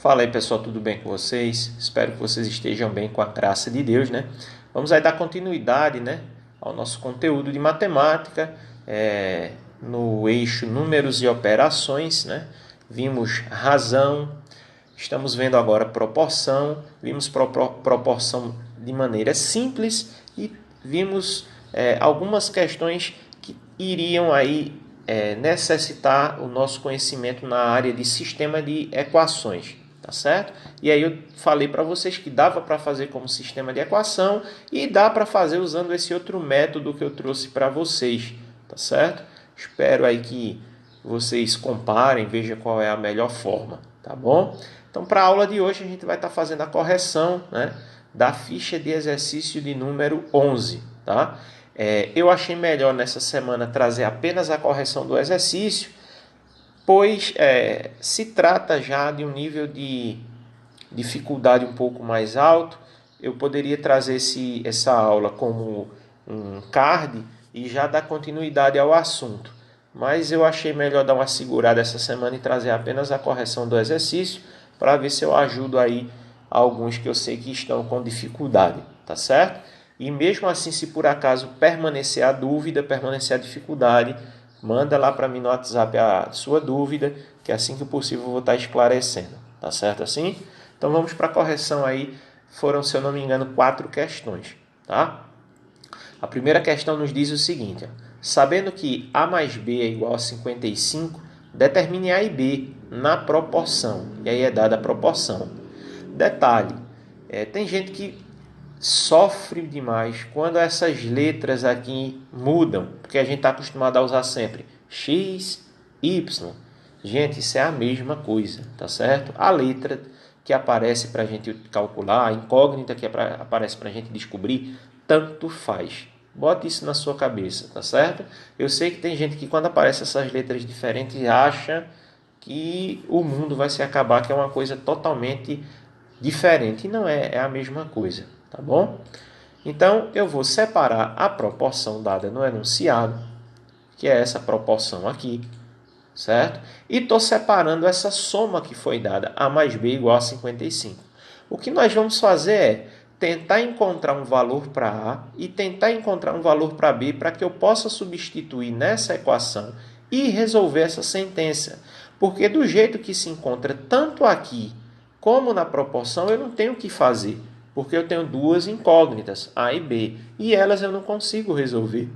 Fala aí, pessoal, tudo bem com vocês? Espero que vocês estejam bem com a graça de Deus, né? Vamos aí dar continuidade, né, ao nosso conteúdo de matemática, no eixo números e operações, né? Vimos razão, estamos vendo agora proporção, vimos proporção de maneira simples e vimos algumas questões que iriam aí necessitar o nosso conhecimento na área de sistema de equações, tá certo? E aí eu falei para vocês que dava para fazer como sistema de equação e dá para fazer usando esse outro método que eu trouxe para vocês, tá certo? Espero aí que vocês comparem, vejam qual é a melhor forma, tá bom? Então, para a aula de hoje, a gente vai estar fazendo a correção, né, da ficha de exercício de número 11, tá? Eu achei melhor nessa semana trazer apenas a correção do exercício, pois se trata já de um nível de dificuldade um pouco mais alto. Eu poderia trazer essa aula como um card e já dar continuidade ao assunto, mas eu achei melhor dar uma segurada essa semana e trazer apenas a correção do exercício para ver se eu ajudo aí alguns que eu sei que estão com dificuldade, tá certo? E mesmo assim, se por acaso permanecer a dúvida, permanecer a dificuldade, manda lá para mim no WhatsApp a sua dúvida, que assim que possível eu vou estar esclarecendo, tá certo assim? Então vamos para a correção aí. Foram, se eu não me engano, 4 questões, tá? A primeira questão nos diz o seguinte: sabendo que A mais B é igual a 55, determine A e B na proporção. E aí é dada a proporção. Detalhe, tem gente que sofre demais quando essas letras aqui mudam, porque a gente está acostumado a usar sempre X, Y. Gente, isso é a mesma coisa, tá certo? A letra que aparece para a gente calcular, a incógnita que aparece para a gente descobrir, tanto faz. Bote isso na sua cabeça, tá certo? Eu sei que tem gente que quando aparecem essas letras diferentes acha que o mundo vai se acabar, que é uma coisa totalmente diferente. E não é, é a mesma coisa, tá bom? Então, eu vou separar a proporção dada no enunciado, que é essa proporção aqui, certo? E estou separando essa soma que foi dada, A mais B igual a 55. O que nós vamos fazer é tentar encontrar um valor para A e tentar encontrar um valor para B para que eu possa substituir nessa equação e resolver essa sentença. Porque do jeito que se encontra tanto aqui como na proporção, eu não tenho o que fazer, porque eu tenho duas incógnitas, A e B, e elas eu não consigo resolver.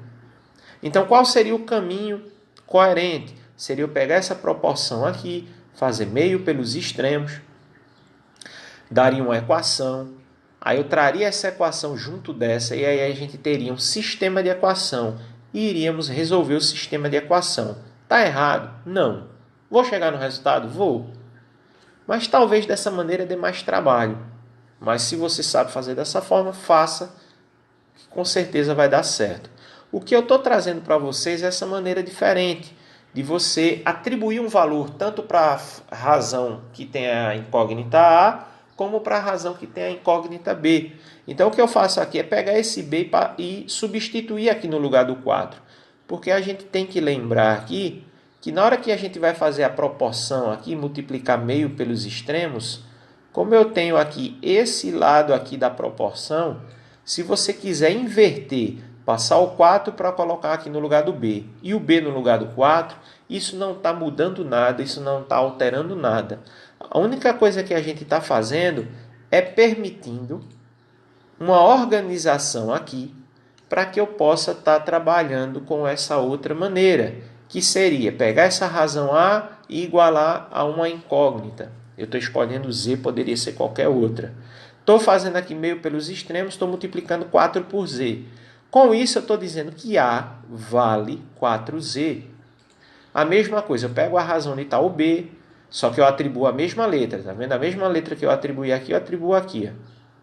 Então, qual seria o caminho coerente? Seria eu pegar essa proporção aqui, fazer meio pelos extremos, daria uma equação, aí eu traria essa equação junto dessa, e aí a gente teria um sistema de equação, e iríamos resolver o sistema de equação. Está errado? Não. Vou chegar no resultado? Vou. Mas talvez dessa maneira dê mais trabalho. Mas se você sabe fazer dessa forma, faça, que com certeza vai dar certo. O que eu estou trazendo para vocês é essa maneira diferente de você atribuir um valor tanto para a razão que tem a incógnita A, como para a razão que tem a incógnita B. Então o que eu faço aqui é pegar esse B e substituir aqui no lugar do 4. Porque a gente tem que lembrar aqui que na hora que a gente vai fazer a proporção aqui, multiplicar meio pelos extremos, como eu tenho aqui esse lado aqui da proporção, se você quiser inverter, passar o 4 para colocar aqui no lugar do B e o B no lugar do 4, isso não está mudando nada, isso não está alterando nada. A única coisa que a gente está fazendo é permitindo uma organização aqui para que eu possa estar trabalhando com essa outra maneira, que seria pegar essa razão A e igualar a uma incógnita. Eu estou escolhendo Z, poderia ser qualquer outra. Estou fazendo aqui meio pelos extremos, estou multiplicando 4 por Z. Com isso, eu estou dizendo que A vale 4Z. A mesma coisa, eu pego a razão de tal B, só que eu atribuo a mesma letra. Tá vendo? A mesma letra que eu atribuí aqui, eu atribuo aqui.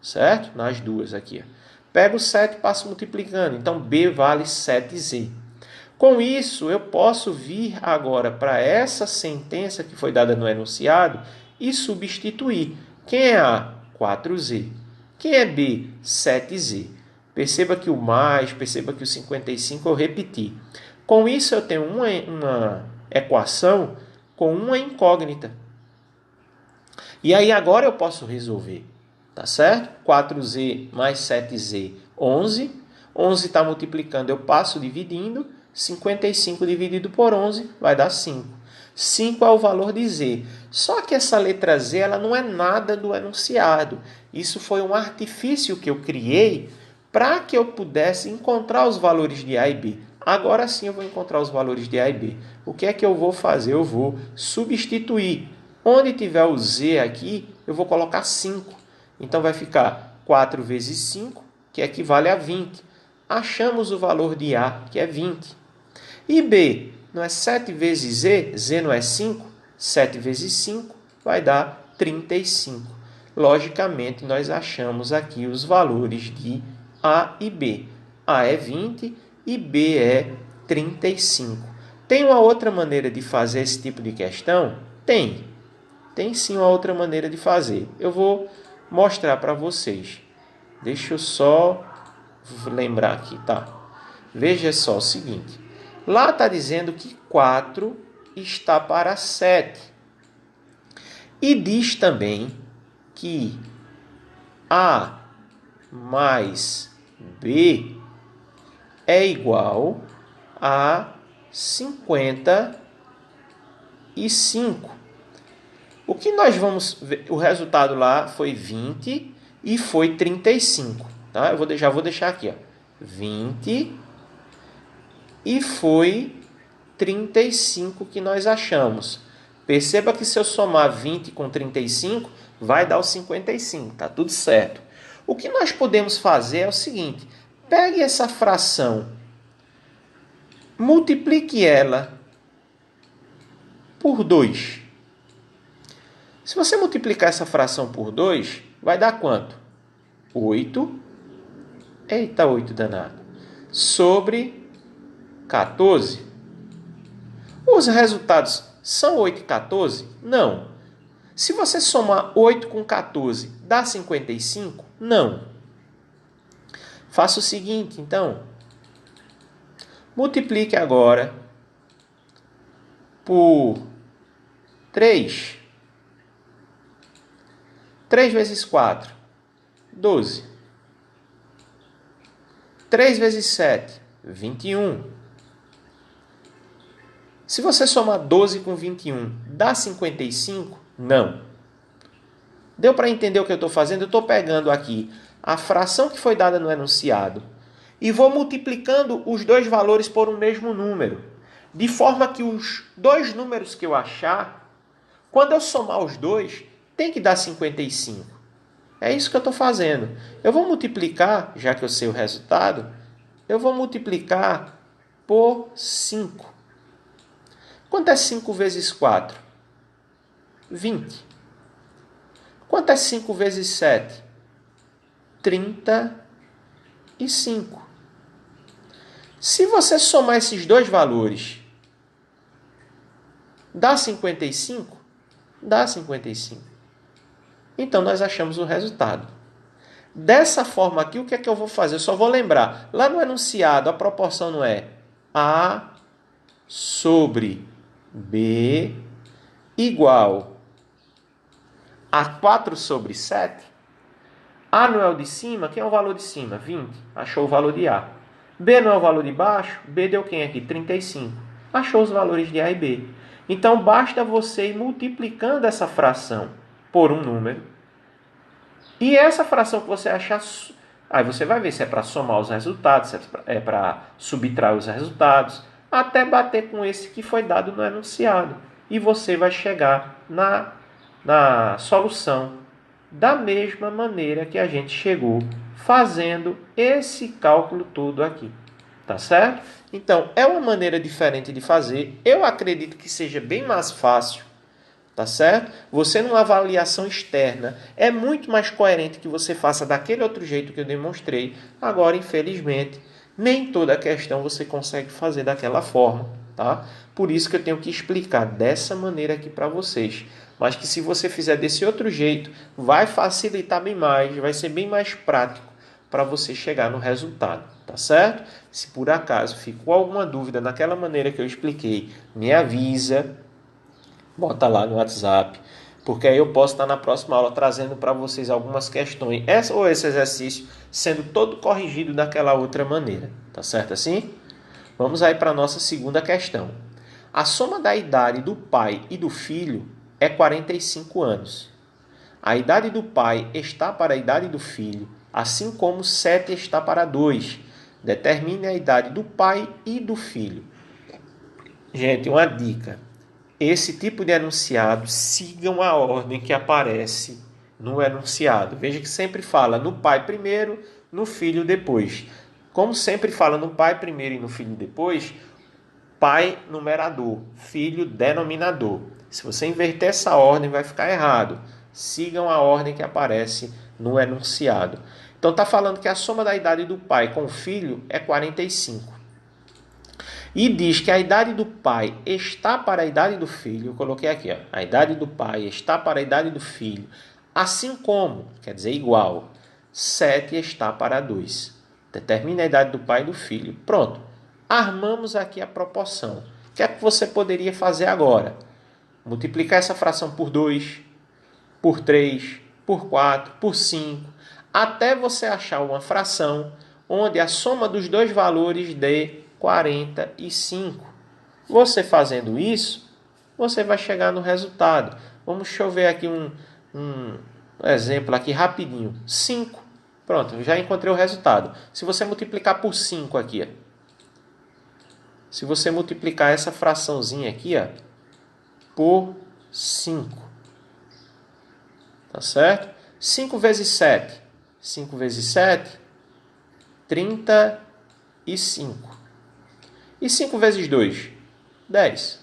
Certo? Nas duas aqui. Pego 7 e passo multiplicando. Então, B vale 7Z. Com isso, eu posso vir agora para essa sentença que foi dada no enunciado e substituir. Quem é A? 4Z. Quem é B? 7Z. Perceba que o mais, perceba que o 55 eu repeti. Com isso, eu tenho uma equação com uma incógnita. E aí agora eu posso resolver, tá certo? 4z mais 7z, 11. 11 está multiplicando, eu passo dividindo. 55 dividido por 11 vai dar 5. 5 é o valor de z. Só que essa letra z ela não é nada do enunciado. Isso foi um artifício que eu criei para que eu pudesse encontrar os valores de A e B. Agora sim eu vou encontrar os valores de A e B. O que é que eu vou fazer? Eu vou substituir. Onde tiver o z aqui, eu vou colocar 5. Então vai ficar 4 vezes 5, que equivale a 20. Achamos o valor de A, que é 20. E B, não é 7 vezes Z? Z não é 5? 7 vezes 5 vai dar 35. Logicamente, nós achamos aqui os valores de A e B. A é 20 e B é 35. Tem uma outra maneira de fazer esse tipo de questão? Tem. Tem sim uma outra maneira de fazer. Eu vou mostrar para vocês. Deixa eu só lembrar aqui, tá? Veja só o seguinte. Lá está dizendo que 4 está para 7. E diz também que A mais B é igual a 55. O que nós vamos ver? O resultado lá foi 20 e foi 35. Tá? Já vou deixar aqui. Ó. 20 e foi 35 que nós achamos. Perceba que se eu somar 20 com 35, vai dar o 55. Tá tudo certo. O que nós podemos fazer é o seguinte. Pegue essa fração, multiplique ela por 2. Se você multiplicar essa fração por 2, vai dar quanto? 8. Eita, 8 danado. Sobre 14. Os resultados são 8 e 14? Não. Se você somar 8 com 14, dá 55? Não. Faça o seguinte, então. Multiplique agora por 3. 3 vezes 4, 12. 3 vezes 7, 21. Se você somar 12 com 21, dá 55? Não. Deu para entender o que eu estou fazendo? Eu estou pegando aqui a fração que foi dada no enunciado e vou multiplicando os dois valores por um mesmo número. De forma que os dois números que eu achar, quando eu somar os dois, tem que dar 55. É isso que eu estou fazendo. Eu vou multiplicar, já que eu sei o resultado, eu vou multiplicar por 5. Quanto é 5 vezes 4? 20. Quanto é 5 vezes 7? 35. Se você somar esses dois valores, dá 55? Dá 55. Então, nós achamos o resultado. Dessa forma aqui, o que é que eu vou fazer? Eu só vou lembrar. Lá no enunciado, a proporção não é A sobre B igual a 4 sobre 7. A não é o de cima. Quem é o valor de cima? 20. Achou o valor de A. B não é o valor de baixo. B deu quem aqui? 35. Achou os valores de A e B. Então, basta você ir multiplicando essa fração por um número. E essa fração que você achar... Aí você vai ver se é para somar os resultados, se é para subtrair os resultados, até bater com esse que foi dado no enunciado. E você vai chegar na solução da mesma maneira que a gente chegou fazendo esse cálculo todo aqui. Tá certo? Então, é uma maneira diferente de fazer. Eu acredito que seja bem mais fácil. Tá certo? Você, numa avaliação externa, é muito mais coerente que você faça daquele outro jeito que eu demonstrei. Agora, infelizmente, nem toda questão você consegue fazer daquela forma, tá? Por isso que eu tenho que explicar dessa maneira aqui para vocês. Mas que se você fizer desse outro jeito, vai facilitar bem mais, vai ser bem mais prático para você chegar no resultado, tá certo? Se por acaso ficou alguma dúvida naquela maneira que eu expliquei, me avisa. Bota lá no WhatsApp, porque aí eu posso estar na próxima aula trazendo para vocês algumas questões, ou esse exercício sendo todo corrigido daquela outra maneira, tá certo assim? Vamos aí para a nossa segunda questão. A soma da idade do pai e do filho é 45 anos. A idade do pai está para a idade do filho, assim como 7 está para 2. Determine a idade do pai e do filho. Gente, uma dica. Esse tipo de enunciado, sigam a ordem que aparece no enunciado. Veja que sempre fala no pai primeiro, no filho depois. Como sempre fala no pai primeiro e no filho depois, pai numerador, filho denominador. Se você inverter essa ordem, vai ficar errado. Sigam a ordem que aparece no enunciado. Então está falando que a soma da idade do pai com o filho é 45. E diz que a idade do pai está para a idade do filho. Eu coloquei aqui, ó, a idade do pai está para a idade do filho. Assim como, quer dizer igual, 7 está para 2. Determina a idade do pai e do filho. Pronto. Armamos aqui a proporção. O que é que você poderia fazer agora? Multiplicar essa fração por 2, por 3, por 4, por 5, até você achar uma fração onde a soma dos dois valores dê 45. Você fazendo isso, você vai chegar no resultado. Deixa eu ver aqui um exemplo aqui rapidinho. 5. Pronto, já encontrei o resultado. Se você multiplicar por 5 aqui, ó. Se você multiplicar essa fraçãozinha aqui, ó, por 5. Tá certo? 5 vezes 7. 5 vezes 7, 35. E 5 vezes 2? 10.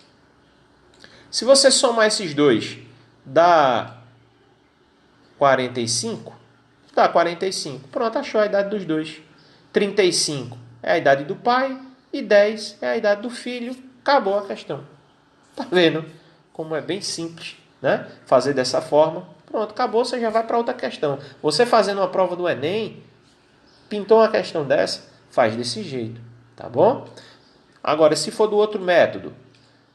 Se você somar esses dois, dá 45? Dá 45. Pronto, achou a idade dos dois. 35 é a idade do pai e 10 é a idade do filho. Acabou a questão. Tá vendo como é bem simples, né? Fazer dessa forma. Pronto, acabou, você já vai para outra questão. Você fazendo uma prova do Enem, pintou uma questão dessa, faz desse jeito, tá bom? Agora, se for do outro método,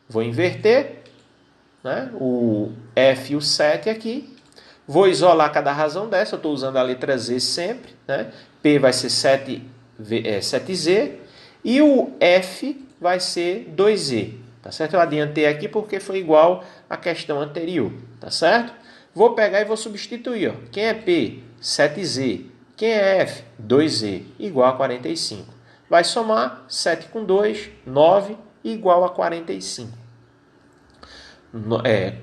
vou inverter, né, o F e o 7 aqui. Vou isolar cada razão dessa. Eu estou usando a letra Z sempre. Né? P vai ser 7Z. E o F vai ser 2Z. Tá certo? Eu adiantei aqui porque foi igual à questão anterior. Tá certo? Vou pegar e vou substituir. Ó. Quem é P? 7Z. Quem é F? 2Z. Igual a 45. Vai somar 7 com 2, 9, igual a 45. 9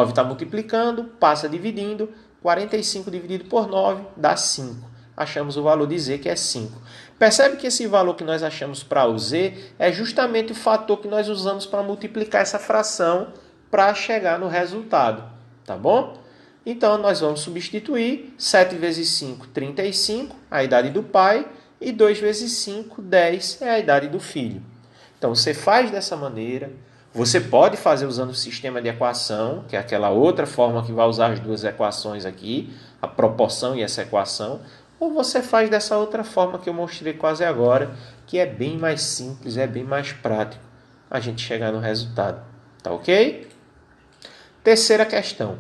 está multiplicando, passa dividindo. 45 dividido por 9 dá 5. Achamos o valor de Z, que é 5. Percebe que esse valor que nós achamos para o Z é justamente o fator que nós usamos para multiplicar essa fração para chegar no resultado. Tá bom? Então, nós vamos substituir 7 vezes 5, 35, a idade do pai. E 2 vezes 5, 10, é a idade do filho. Então, você faz dessa maneira. Você pode fazer usando o sistema de equação, que é aquela outra forma que vai usar as duas equações aqui, a proporção e essa equação. Ou você faz dessa outra forma que eu mostrei quase agora, que é bem mais simples, é bem mais prático a gente chegar no resultado. Tá ok? Terceira questão.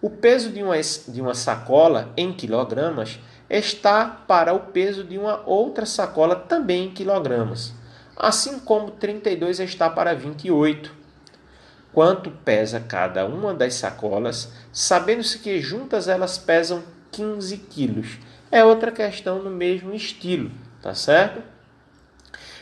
O peso de uma sacola em quilogramas está para o peso de uma outra sacola também em quilogramas, assim como 32 está para 28. Quanto pesa cada uma das sacolas, sabendo-se que juntas elas pesam 15 quilos? É outra questão no mesmo estilo, tá certo?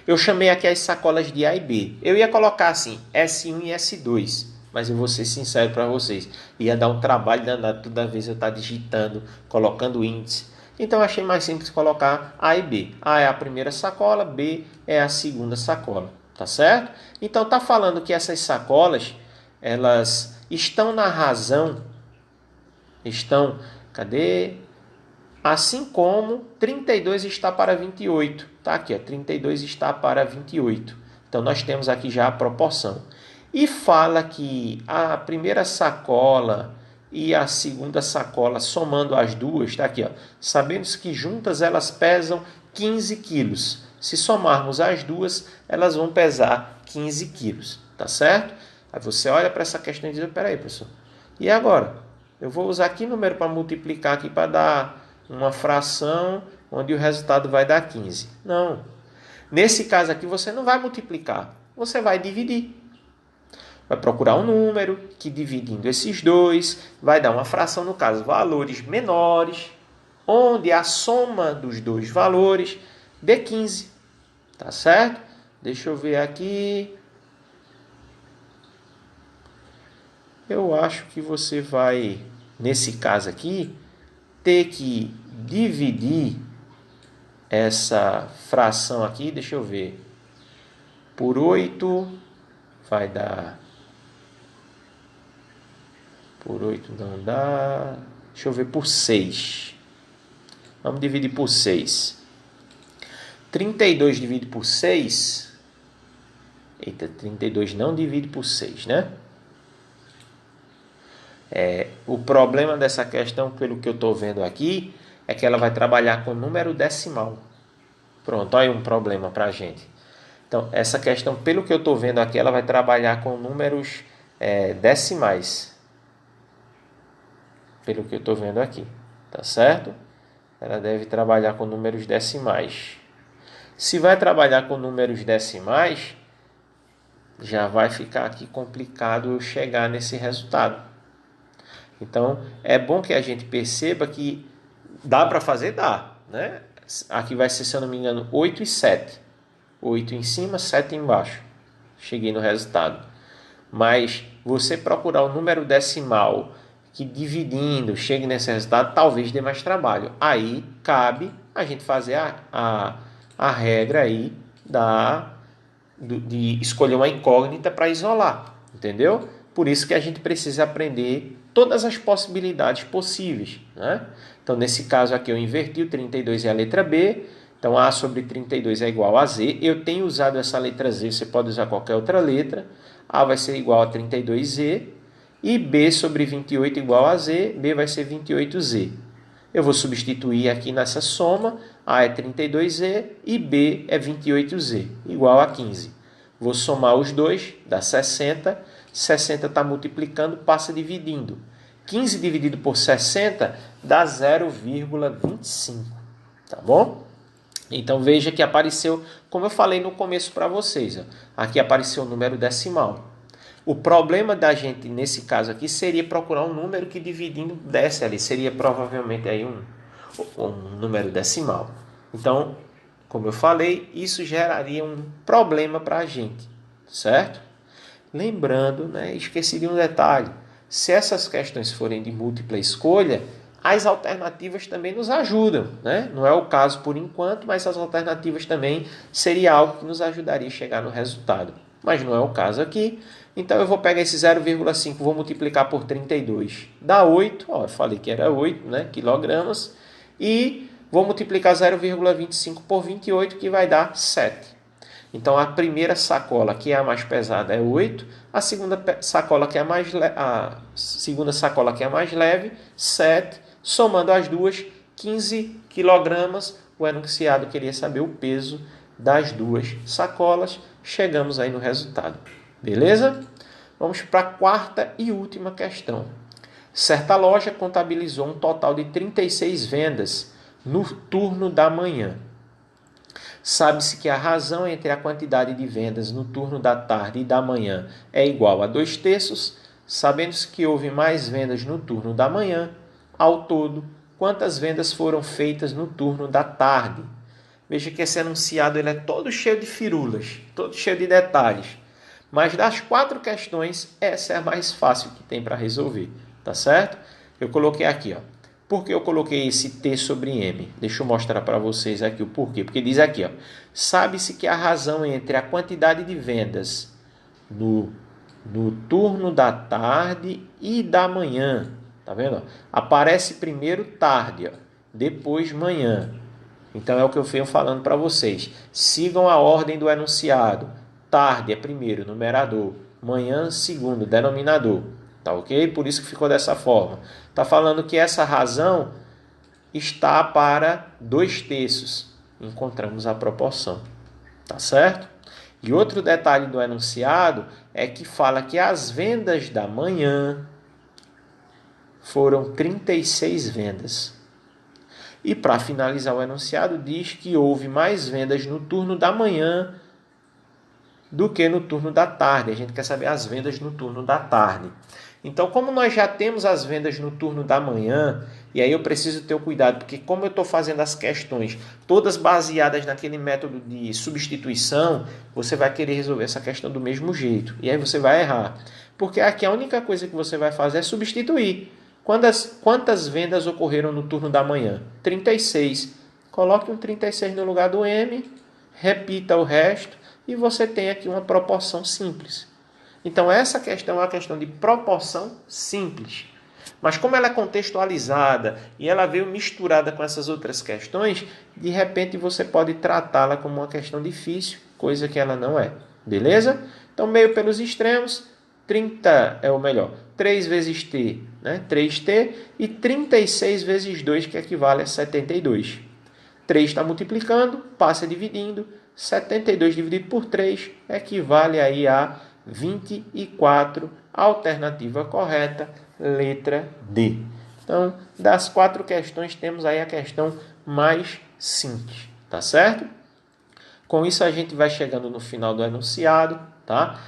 Eu chamei aqui as sacolas de A e B. Eu ia colocar assim, S1 e S2, mas eu vou ser sincero para vocês. Ia dar um trabalho danado toda vez eu estar digitando, colocando índice. Então, eu achei mais simples colocar A e B. A é a primeira sacola, B é a segunda sacola. Tá certo? Então, está falando que essas sacolas, elas estão na razão, cadê? Assim como 32 está para 28. Tá aqui, ó, 32 está para 28. Então, nós temos aqui já a proporção. E fala que a primeira sacola e a segunda sacola, somando as duas, está aqui, ó, sabemos que juntas elas pesam 15 quilos. Se somarmos as duas, elas vão pesar 15 quilos, tá certo? Aí você olha para essa questão e diz, peraí, professor, E agora? Eu vou usar que número para multiplicar aqui para dar uma fração onde o resultado vai dar 15? Não. Nesse caso aqui você não vai multiplicar, você vai dividir. Vai procurar um número que dividindo esses dois vai dar uma fração, no caso, valores menores, onde a soma dos dois valores dê 15. Tá certo? Deixa eu ver aqui. Eu acho que você vai, nesse caso aqui, ter que dividir essa fração aqui, deixa eu ver, por 8 vai dar... Por 8 não dá... Deixa eu ver, por 6. Vamos dividir por 6. 32 dividido por 6... Eita, 32 não divide por 6, né? O problema dessa questão, pelo que eu estou vendo aqui, é que ela vai trabalhar com número decimal. Pronto, olha um problema para a gente. Então, essa questão, pelo que eu estou vendo aqui, ela vai trabalhar com números decimais. Pelo que eu estou vendo aqui, tá certo? Ela deve trabalhar com números decimais. Se vai trabalhar com números decimais, já vai ficar aqui complicado eu chegar nesse resultado. Então, é bom que a gente perceba que dá para fazer, dá, né? Aqui vai ser, se eu não me engano, 8 e 7. 8 em cima, 7 embaixo. Cheguei no resultado. Mas você procurar o número decimal que dividindo chegue nesse resultado, talvez dê mais trabalho. Aí cabe a gente fazer a regra aí de escolher uma incógnita para isolar, entendeu? Por isso que a gente precisa aprender todas as possibilidades possíveis, né? Então, nesse caso aqui, eu inverti, o 32 é a letra B, então A sobre 32 é igual a Z. Eu tenho usado essa letra Z, você pode usar qualquer outra letra. A vai ser igual a 32Z, e B sobre 28 igual a Z, B vai ser 28Z. Eu vou substituir aqui nessa soma, A é 32Z e B é 28Z, igual a 15. Vou somar os dois, dá 60. 60 está multiplicando, passa dividindo. 15 dividido por 60 dá 0,25. Tá bom? Então veja que apareceu, como eu falei no começo para vocês, ó, aqui apareceu o número decimal. O problema da gente, nesse caso aqui, seria procurar um número que dividindo desse ali. Seria provavelmente aí um número decimal. Então, como eu falei, isso geraria um problema para a gente, certo? Lembrando, né, esqueci de um detalhe. Se essas questões forem de múltipla escolha, as alternativas também nos ajudam, né? Não é o caso por enquanto, mas as alternativas também seria algo que nos ajudaria a chegar no resultado. Mas não é o caso aqui. Então eu vou pegar esse 0,5, vou multiplicar por 32. Dá 8, ó, eu falei que era 8, né, quilogramas. E vou multiplicar 0,25 por 28, que vai dar 7. Então a primeira sacola, que é a mais pesada, é 8. A segunda sacola, que é a mais leve, 7. Somando as duas, 15 quilogramas. O enunciado queria saber o peso das duas sacolas. Chegamos aí no resultado. Beleza? Vamos para a quarta e última questão. Certa loja contabilizou um total de 36 vendas no turno da manhã. Sabe-se que a razão entre a quantidade de vendas no turno da tarde e da manhã é igual a 2/3. Sabendo-se que houve mais vendas no turno da manhã, ao todo, quantas vendas foram feitas no turno da tarde? Veja que esse enunciado ele é todo cheio de firulas, todo cheio de detalhes. Mas das 4 questões, essa é a mais fácil que tem para resolver, tá certo? Eu coloquei aqui, ó. Por que eu coloquei esse T sobre M? Deixa eu mostrar para vocês aqui o porquê. Porque diz aqui, ó, sabe-se que a razão entre a quantidade de vendas no turno da tarde e da manhã, tá vendo? Aparece primeiro tarde, ó, depois manhã. Então é o que eu venho falando para vocês. Sigam a ordem do enunciado. Tarde é primeiro, numerador. Manhã, segundo, denominador. Tá ok? Por isso que ficou dessa forma. Está falando que essa razão está para 2/3. Encontramos a proporção. Tá certo? E outro detalhe do enunciado é que fala que as vendas da manhã foram 36 vendas. E para finalizar o enunciado, diz que houve mais vendas no turno da manhã do que no turno da tarde. A gente quer saber as vendas no turno da tarde. Então, como nós já temos as vendas no turno da manhã, e aí eu preciso ter o cuidado, porque como eu estou fazendo as questões todas baseadas naquele método de substituição, você vai querer resolver essa questão do mesmo jeito. E aí você vai errar. Porque aqui a única coisa que você vai fazer é substituir. Quantas vendas ocorreram no turno da manhã? 36. Coloque um 36 no lugar do M, repita o resto, e você tem aqui uma proporção simples. Então, essa questão é uma questão de proporção simples. Mas como ela é contextualizada e ela veio misturada com essas outras questões, de repente você pode tratá-la como uma questão difícil, coisa que ela não é. Beleza? Então, meio pelos extremos, 30 é o melhor. 3 vezes t, né? 3t, e 36 vezes 2, que equivale a 72. 3 está multiplicando, passa dividindo. 72 dividido por 3 equivale aí a 24, alternativa correta, letra D. Então, das 4 questões, temos aí a questão mais simples, tá certo? Com isso, a gente vai chegando no final do enunciado, tá?